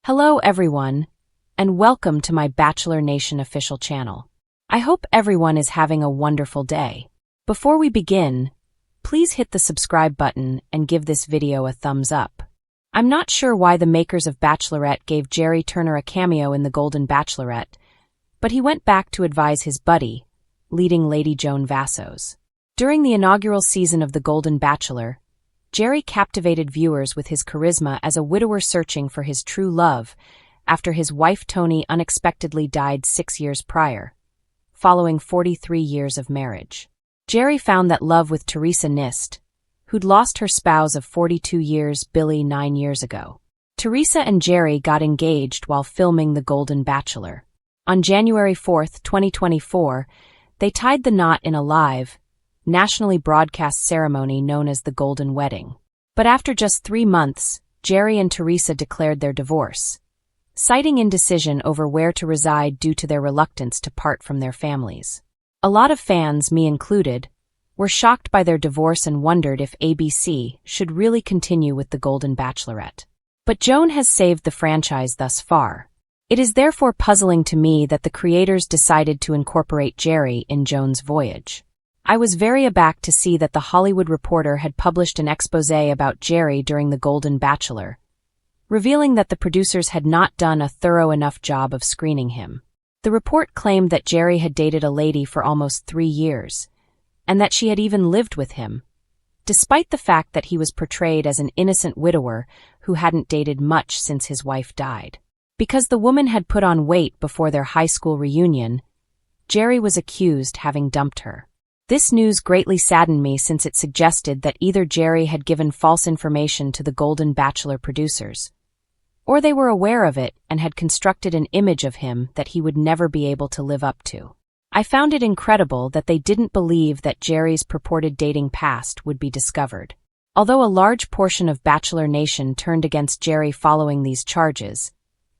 Hello everyone, and welcome to my Bachelor Nation official channel. I hope everyone is having a wonderful day. Before we begin, please hit the subscribe button and give this video a thumbs up. I'm not sure why the makers of Bachelorette gave Gerry Turner a cameo in the Golden Bachelorette, but he went back to advise his buddy, leading Lady Joan Vassos. During the inaugural season of the Golden Bachelor, Gerry captivated viewers with his charisma as a widower searching for his true love after his wife Toni unexpectedly died 6 years prior, following 43 years of marriage. Gerry found that love with Teresa Nist, who'd lost her spouse of 42 years, Billy, 9 years ago. Teresa and Gerry got engaged while filming The Golden Bachelor. On January 4, 2024, they tied the knot in a live, nationally broadcast ceremony known as the Golden Wedding. But after just 3 months, Gerry and Teresa declared their divorce, citing indecision over where to reside due to their reluctance to part from their families. A lot of fans, me included, were shocked by their divorce and wondered if ABC should really continue with the Golden Bachelorette. But Joan has saved the franchise thus far. It is therefore puzzling to me that the creators decided to incorporate Gerry in Joan's voyage. I was very abacked to see that The Hollywood Reporter had published an exposé about Gerry during The Golden Bachelor, revealing that the producers had not done a thorough enough job of screening him. The report claimed that Gerry had dated a lady for almost 3 years, and that she had even lived with him, despite the fact that he was portrayed as an innocent widower who hadn't dated much since his wife died. Because the woman had put on weight before their high school reunion, Gerry was accused having dumped her. This news greatly saddened me since it suggested that either Gerry had given false information to the Golden Bachelor producers, or they were aware of it and had constructed an image of him that he would never be able to live up to. I found it incredible that they didn't believe that Gerry's purported dating past would be discovered. Although a large portion of Bachelor Nation turned against Gerry following these charges,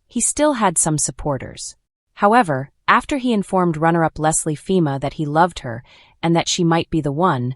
he still had some supporters. However, after he informed runner-up Leslie Fima that he loved her and that she might be the one,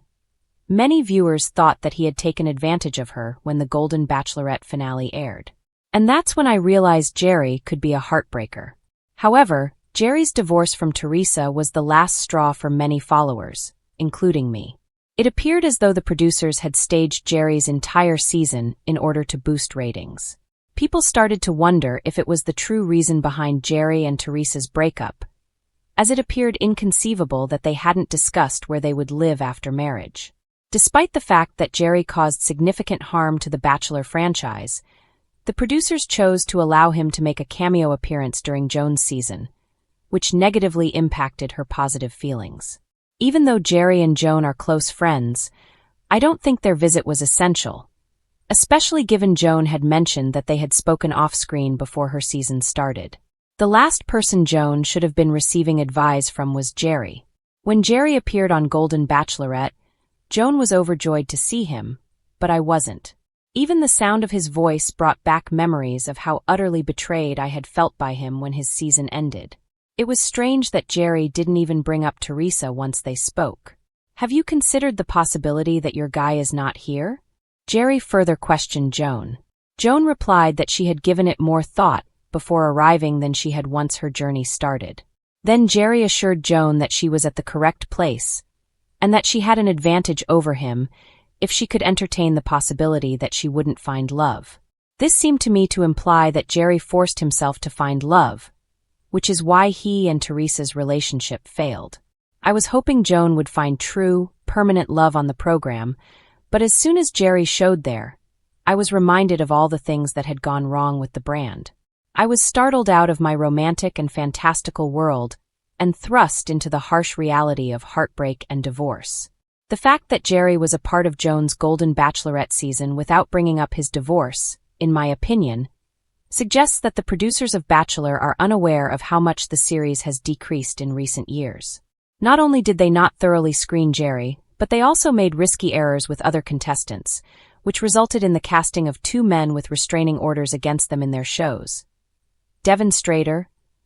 many viewers thought that he had taken advantage of her when the Golden Bachelorette finale aired. And that's when I realized Gerry could be a heartbreaker. However, Gerry's divorce from Teresa was the last straw for many followers, including me. It appeared as though the producers had staged Gerry's entire season in order to boost ratings. People started to wonder if it was the true reason behind Gerry and Teresa's breakup, as it appeared inconceivable that they hadn't discussed where they would live after marriage. Despite the fact that Gerry caused significant harm to the Bachelor franchise, the producers chose to allow him to make a cameo appearance during Joan's season, which negatively impacted her positive feelings. Even though Gerry and Joan are close friends, I don't think their visit was essential, especially given Joan had mentioned that they had spoken off-screen before her season started. The last person Joan should have been receiving advice from was Gerry. When Gerry appeared on Golden Bachelorette, Joan was overjoyed to see him, but I wasn't. Even the sound of his voice brought back memories of how utterly betrayed I had felt by him when his season ended. It was strange that Gerry didn't even bring up Teresa once they spoke. "Have you considered the possibility that your guy is not here?" Gerry further questioned Joan. Joan replied that she had given it more thought before arriving than she had once her journey started. Then Gerry assured Joan that she was at the correct place, and that she had an advantage over him if she could entertain the possibility that she wouldn't find love. This seemed to me to imply that Gerry forced himself to find love, which is why he and Teresa's relationship failed. I was hoping Joan would find true, permanent love on the program, but as soon as Gerry showed there, I was reminded of all the things that had gone wrong with the brand. I was startled out of my romantic and fantastical world and thrust into the harsh reality of heartbreak and divorce. The fact that Gerry was a part of Joan's Golden Bachelorette season without bringing up his divorce, in my opinion, suggests that the producers of Bachelor are unaware of how much the series has decreased in recent years. Not only did they not thoroughly screen Gerry, but they also made risky errors with other contestants, which resulted in the casting of 2 men with restraining orders against them in their shows. Devon Strader,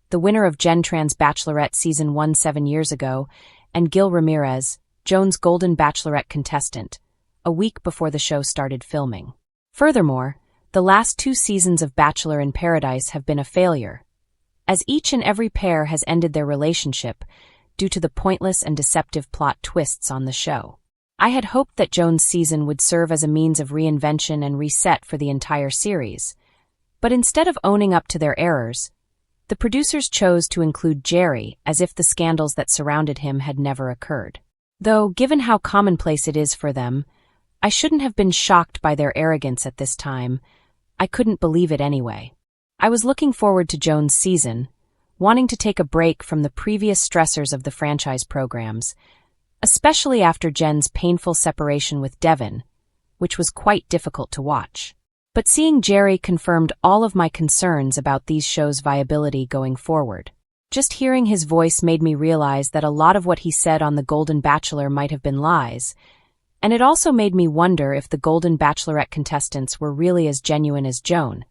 the winner of Gen Tran's Bachelorette Season 1 7 years ago, and Gil Ramirez, Joan's Golden Bachelorette contestant, a week before the show started filming. Furthermore, The last 2 seasons of Bachelor in Paradise have been a failure, as each and every pair has ended their relationship due to the pointless and deceptive plot twists on the show. I had hoped that Joan's season would serve as a means of reinvention and reset for the entire series, but instead of owning up to their errors, the producers chose to include Gerry as if the scandals that surrounded him had never occurred. Though, given how commonplace it is for them, I shouldn't have been shocked by their arrogance at this time. I couldn't believe it anyway. I was looking forward to Joan's season, wanting to take a break from the previous stressors of the franchise programs, especially after Jen's painful separation with Devin, which was quite difficult to watch. But seeing Gerry confirmed all of my concerns about these shows' viability going forward. Just hearing his voice made me realize that a lot of what he said on The Golden Bachelor might have been lies, and it also made me wonder if the Golden Bachelorette contestants were really as genuine as Joan,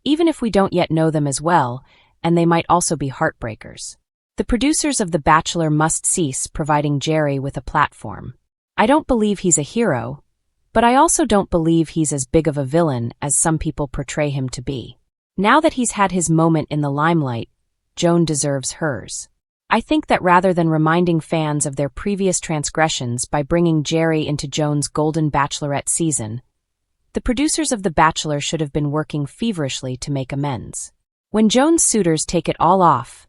even if we don't yet know them as well, and they might also be heartbreakers. The producers of The Bachelor must cease providing Gerry with a platform. I don't believe he's a hero, but I also don't believe he's as big of a villain as some people portray him to be. Now that he's had his moment in the limelight, Joan deserves hers. I think that rather than reminding fans of their previous transgressions by bringing Gerry into Joan's Golden Bachelorette season, the producers of The Bachelor should have been working feverishly to make amends. When Joan's suitors take it all off,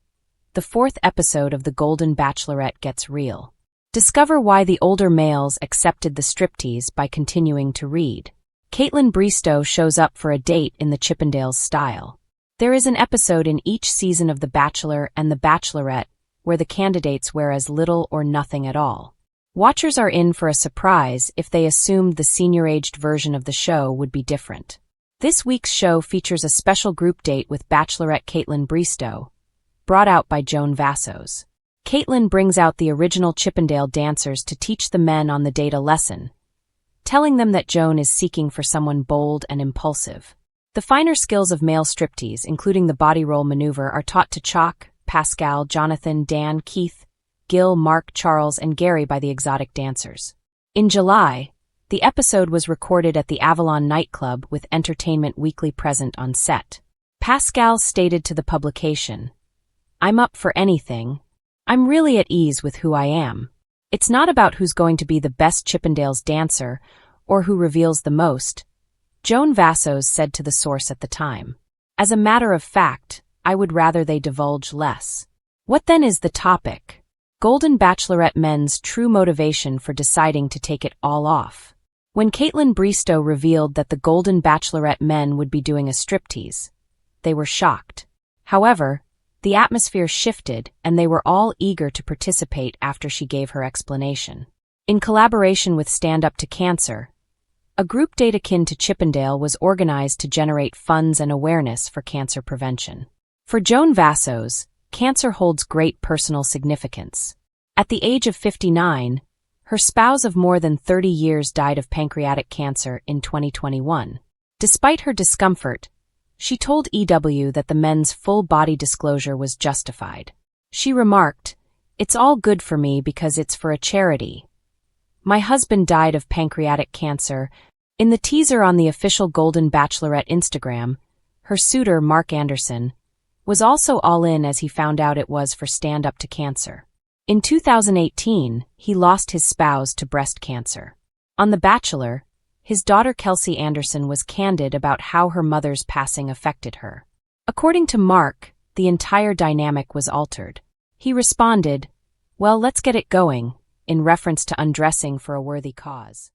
the 4th episode of The Golden Bachelorette gets real. Discover why the older males accepted the striptease by continuing to read. Kaitlyn Bristowe shows up for a date in the Chippendales style. There is an episode in each season of The Bachelor and The Bachelorette where the candidates wear as little or nothing at all. Watchers are in for a surprise if they assumed the senior-aged version of the show would be different. This week's show features a special group date with Bachelorette Kaitlyn Bristowe, brought out by Joan Vassos. Kaitlyn brings out the original Chippendale dancers to teach the men on the date a lesson, telling them that Joan is seeking for someone bold and impulsive. The finer skills of male striptease, including the body roll maneuver, are taught to Chalk, Pascal, Jonathan, Dan, Keith, Gil, Mark, Charles, and Gerry by the exotic dancers. In July, the episode was recorded at the Avalon nightclub with Entertainment Weekly present on set. Pascal stated to the publication, "I'm up for anything. I'm really at ease with who I am. It's not about who's going to be the best Chippendales dancer or who reveals the most," Joan Vassos said to the source at the time. As a matter of fact, I would rather they divulge less. What then is the topic? Golden Bachelorette men's true motivation for deciding to take it all off. When Kaitlyn Bristowe revealed that the Golden Bachelorette men would be doing a striptease, they were shocked. However, the atmosphere shifted and they were all eager to participate after she gave her explanation. In collaboration with Stand Up to Cancer, a group date akin to Chippendale was organized to generate funds and awareness for cancer prevention. For Joan Vassos, cancer holds great personal significance. At the age of 59, her spouse of more than 30 years died of pancreatic cancer in 2021. Despite her discomfort, she told EW that the men's full-body disclosure was justified. She remarked, "It's all good for me because it's for a charity. My husband died of pancreatic cancer." In the teaser on the official Golden Bachelorette Instagram, her suitor, Mark Anderson, was also all in as he found out it was for Stand Up to Cancer. In 2018, he lost his spouse to breast cancer. On The Bachelor, his daughter Kelsey Anderson was candid about how her mother's passing affected her. According to Mark, the entire dynamic was altered. He responded, "Well, let's get it going," in reference to undressing for a worthy cause.